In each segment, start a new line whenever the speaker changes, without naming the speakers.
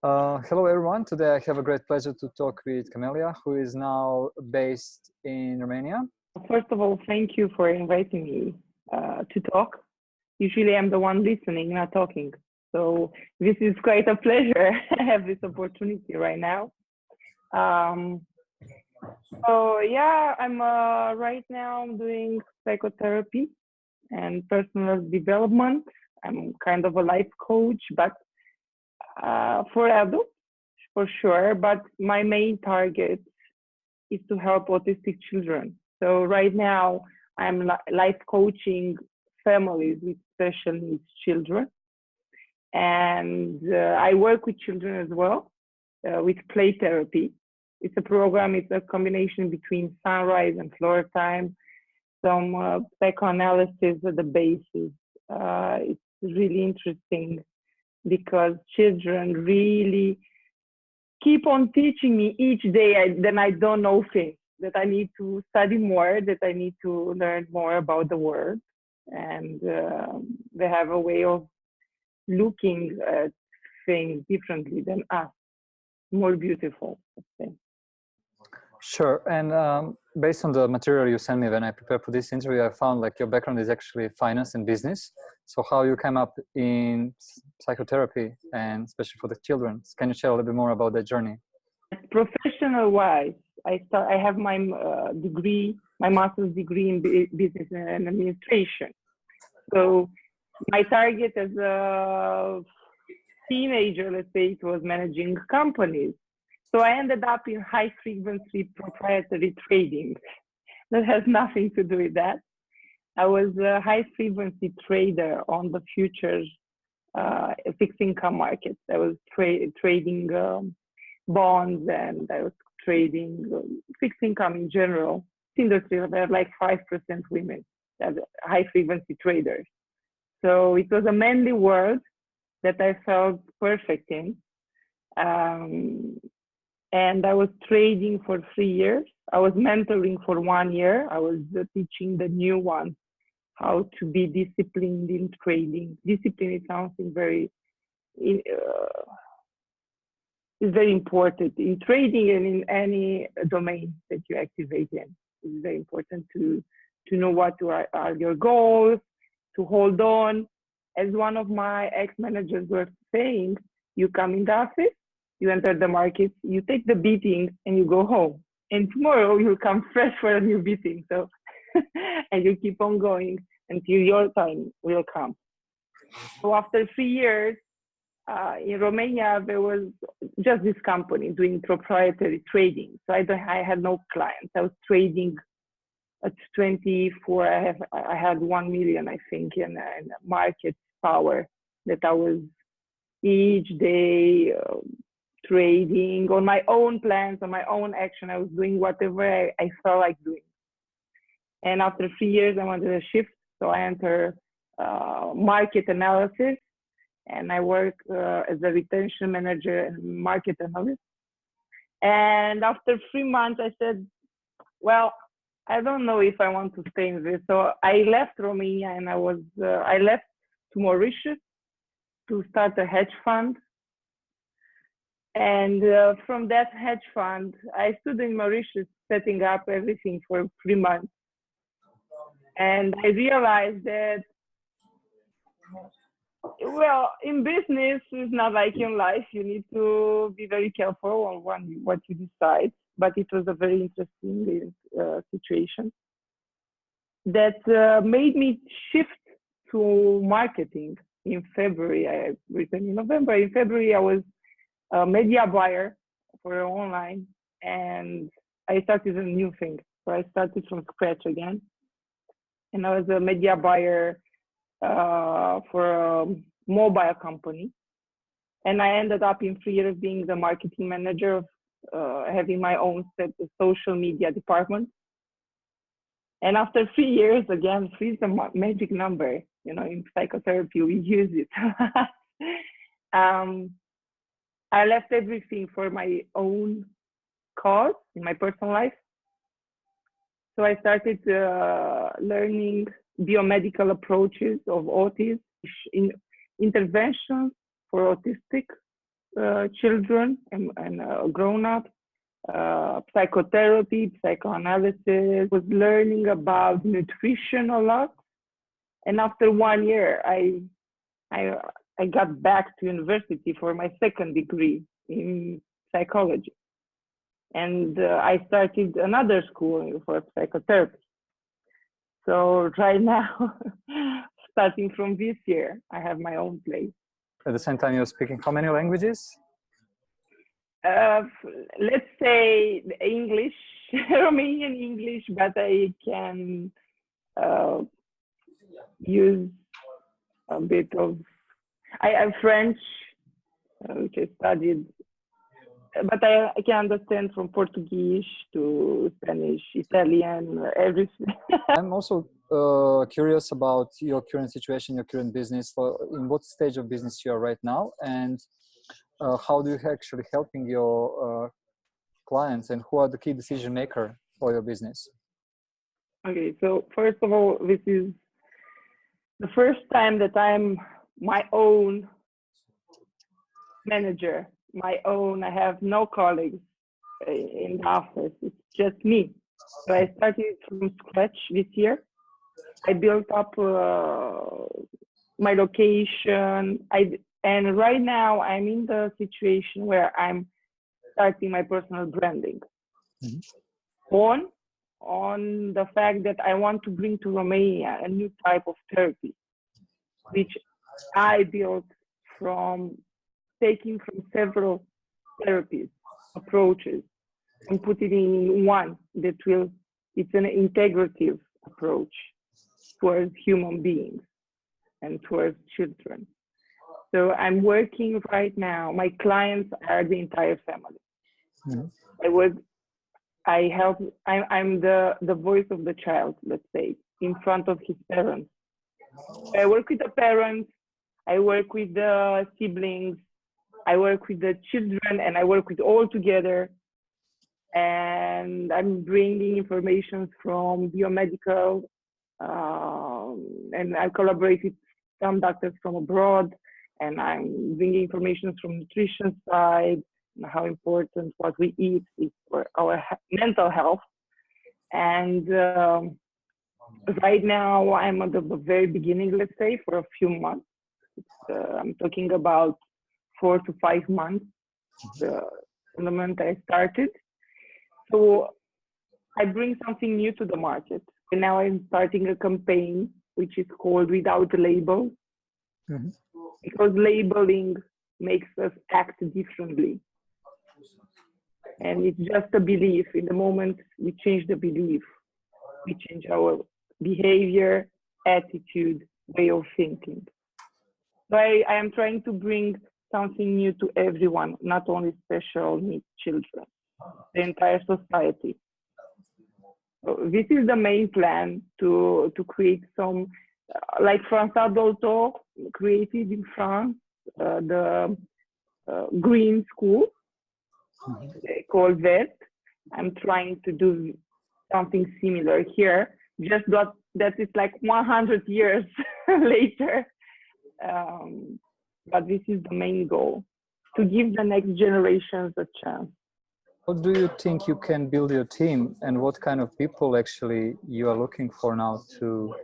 Hello everyone. Today I have a great pleasure to talk with Camelia, who is now based in Romania.
First of all, thank you for inviting me to talk. Usually I'm the one listening, not talking. So this is quite a pleasure. I have this opportunity right now. I'm right now I'm doing psychotherapy and personal development. I'm kind of a life coach, but for adults, for sure. But my main target is to help autistic children. So right now I'm life coaching families with special needs children. And I work with children as well with play therapy. It's a program, it's a combination between sunrise and floor time, some psychoanalysis at the basis. It's really interesting because children really keep on teaching me each day. Then I don't know things that I need to study more, that I need to learn more about the world. And they have a way of looking at things differently than us, more beautiful, let's say.
Sure. And based on the material you sent me when I prepared for this interview, I found like your background is actually finance and business. So how you came up in psychotherapy and especially for the children? Can you share a little bit more about that journey?
Professional wise, I have my degree, my master's degree in business and administration. So my target as a teenager, let's say, it was managing companies. So I ended up in high frequency proprietary trading. That has nothing to do with that. I was a high frequency trader on the futures fixed income markets. I was trading bonds, and I was trading fixed income in general. Industry, there are like 5% women as high frequency traders. So it was a manly world that I felt perfect in. And I was trading for 3 years. I was mentoring for 1 year. I was teaching the new ones how to be disciplined in trading. Discipline is something is very important in trading and in any domain that you activate in. It's very important to know what are your goals, to hold on. As one of my ex-managers were saying, you come in the office, you enter the market, you take the beating and you go home. And tomorrow you'll come fresh for a new beating. So, and you keep on going until your time will come. So after 3 years, in Romania, there was just this company doing proprietary trading. So I had no clients. I was trading at 24. I had 1 million, I think, in market power that I was each day trading on my own plans, on my own action. I was doing whatever I felt like doing. And after 3 years, I wanted a shift. So I entered market analysis, and I work as a retention manager and market analyst. And after 3 months, I said, well, I don't know if I want to stay in this. So I left Romania, and I left to Mauritius to start a hedge fund. And from that hedge fund, I stood in Mauritius setting up everything for 3 months. And I realized that, well, in business, it's not like in life. You need to be very careful on what you decide. But it was a very interesting situation that made me shift to marketing in February. I returned in November. In February, I was a media buyer for online, and I started a new thing. So I started from scratch again. And I was a media buyer for a mobile company. And I ended up in 3 years being the marketing manager of having my own social media department. And after 3 years, again, 3 is a magic number. You know, in psychotherapy, we use it. I left everything for my own cause in my personal life. So I started learning biomedical approaches of autism, in interventions for autistic children and grown-ups, psychotherapy, psychoanalysis, was learning about nutrition a lot. And after 1 year, I got back to university for my second degree in psychology. And I started another school for psychotherapy. So right now, starting from this year, I have my own place.
At the same time, you're speaking how many languages?
Let's say English, Romanian English, but I can use a bit of, I have French, which I studied, but I can understand from Portuguese to Spanish, Italian, everything.
I'm also curious about your current situation, your current business. In what stage of business you are right now, and how do you actually helping your clients, and who are the key decision maker for your business?
Okay, so first of all, this is the first time that I'm my own manager, I have no colleagues in the office, it's just me. So I started from scratch this year. I built up my location, and right now I'm in the situation where I'm starting my personal branding. Mm-hmm. On the fact that I want to bring to Romania a new type of therapy, which I built from taking from several therapies, approaches, and put it in one that it's an integrative approach towards human beings and towards children. So I'm working right now, my clients are the entire family. Mm-hmm. I'm the voice of the child, let's say, in front of his parents. I work with the parents, I work with the siblings, I work with the children, and I work with all together. And I'm bringing information from biomedical, and I collaborate with some doctors from abroad, and I'm bringing information from nutrition side, how important what we eat is for our mental health. And right now I'm at the very beginning, let's say, for a few months. I'm talking about 4 to 5 months from the moment I started. So I bring something new to the market. And now I'm starting a campaign which is called Without a Label. Mm-hmm. Because labeling makes us act differently. And it's just a belief. In the moment we change the belief, we change our behavior, attitude, way of thinking. So I am trying to bring something new to everyone, not only special needs children, the entire society. So this is the main plan, to create some, like François Dolto created in France, the green school, called VET. I'm trying to do something similar here, just that it's like 100 years later. But this is the main goal, to give the next generations a chance.
How do you think you can build your team, and what kind of people actually you are looking for now to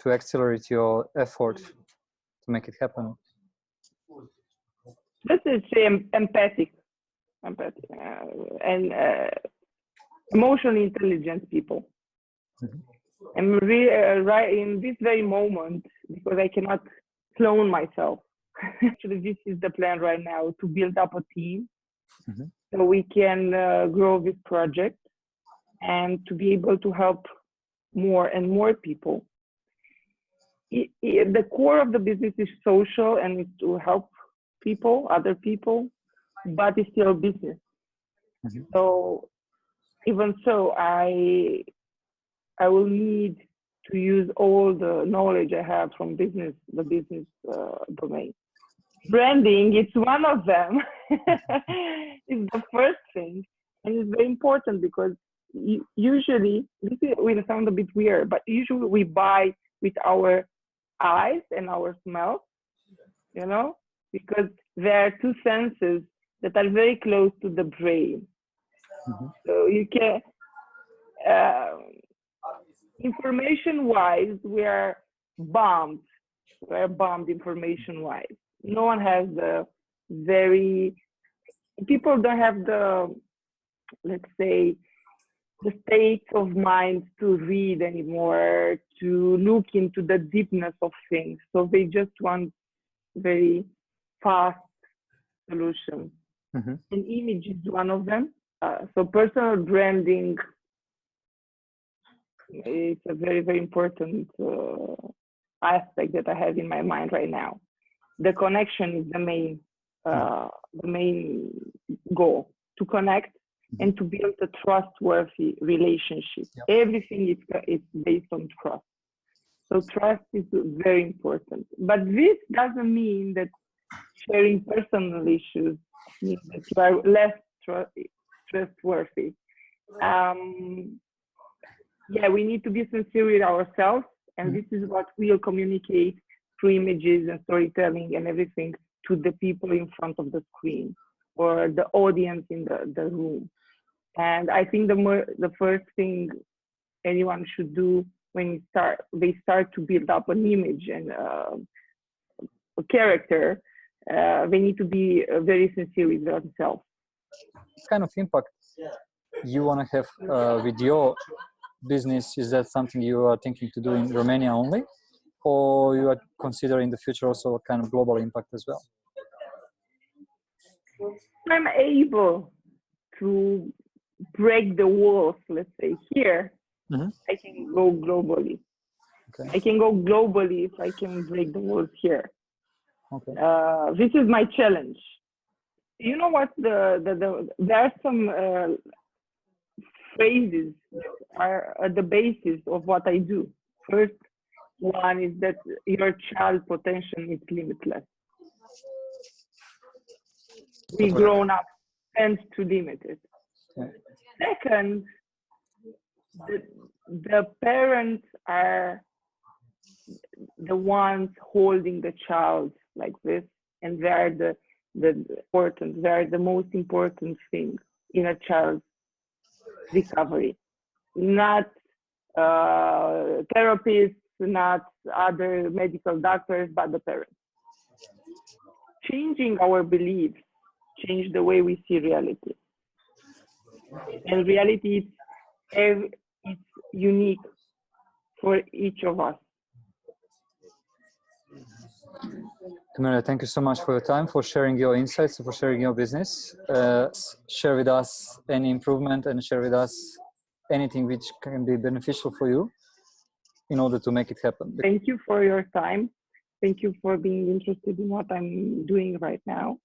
accelerate your effort to make it happen?
Let's say empathic and emotionally intelligent people. Mm-hmm. I'm really right in this very moment, because I cannot clone myself. Actually, this is the plan right now, to build up a team. Mm-hmm. So we can grow this project and to be able to help more and more people. The core of the business is social and it's to help people, other people, but it's still business. Mm-hmm. So even so, I will need to use all the knowledge I have from the business domain. Branding, it's one of them. It's the first thing, and it's very important, because usually, this will sound a bit weird, but usually we buy with our eyes and our smell, because there are two senses that are very close to the brain. So you can, information-wise, we are bombed. We are bombed information-wise. No one has people don't have the, let's say, the state of mind to read anymore, to look into the deepness of things. So they just want very fast solutions. And image is one of them. So personal branding is a very, very important aspect that I have in my mind right now. The connection is the main goal, to connect and to build a trustworthy relationship. Everything is based on trust. So trust is very important. But this doesn't mean that sharing personal issues means that you are less trustworthy. We need to be sincere with ourselves, and this is what we'll communicate through images and storytelling and everything to the people in front of the screen or the audience in the room. And I think the first thing anyone should do when they start to build up an image and a character, they need to be very sincere with themselves.
What kind of impact you want to have with your business? Is that something you are thinking to do in Romania only, or you are considering in the future also a kind of global impact as well?
I'm able to break the walls, let's say, here, I can go globally. Okay. I can go globally if I can break the walls here. Okay. This is my challenge. You know what? There are some phrases that are at the basis of what I do. First one is that your child potential is limitless. We grown up tend to limit it. Okay. Second, the parents are the ones holding the child like this, and they are they are the most important thing in a child's recovery. Not therapists, not other medical doctors, but the parents. Changing our beliefs change the way we see reality. And reality is unique for each of us.
Camelia, thank you so much for your time, for sharing your insights, for sharing your business. Share with us any improvement and share with us anything which can be beneficial for you in order to make it happen.
Thank you for your time. Thank you for being interested in what I'm doing right now.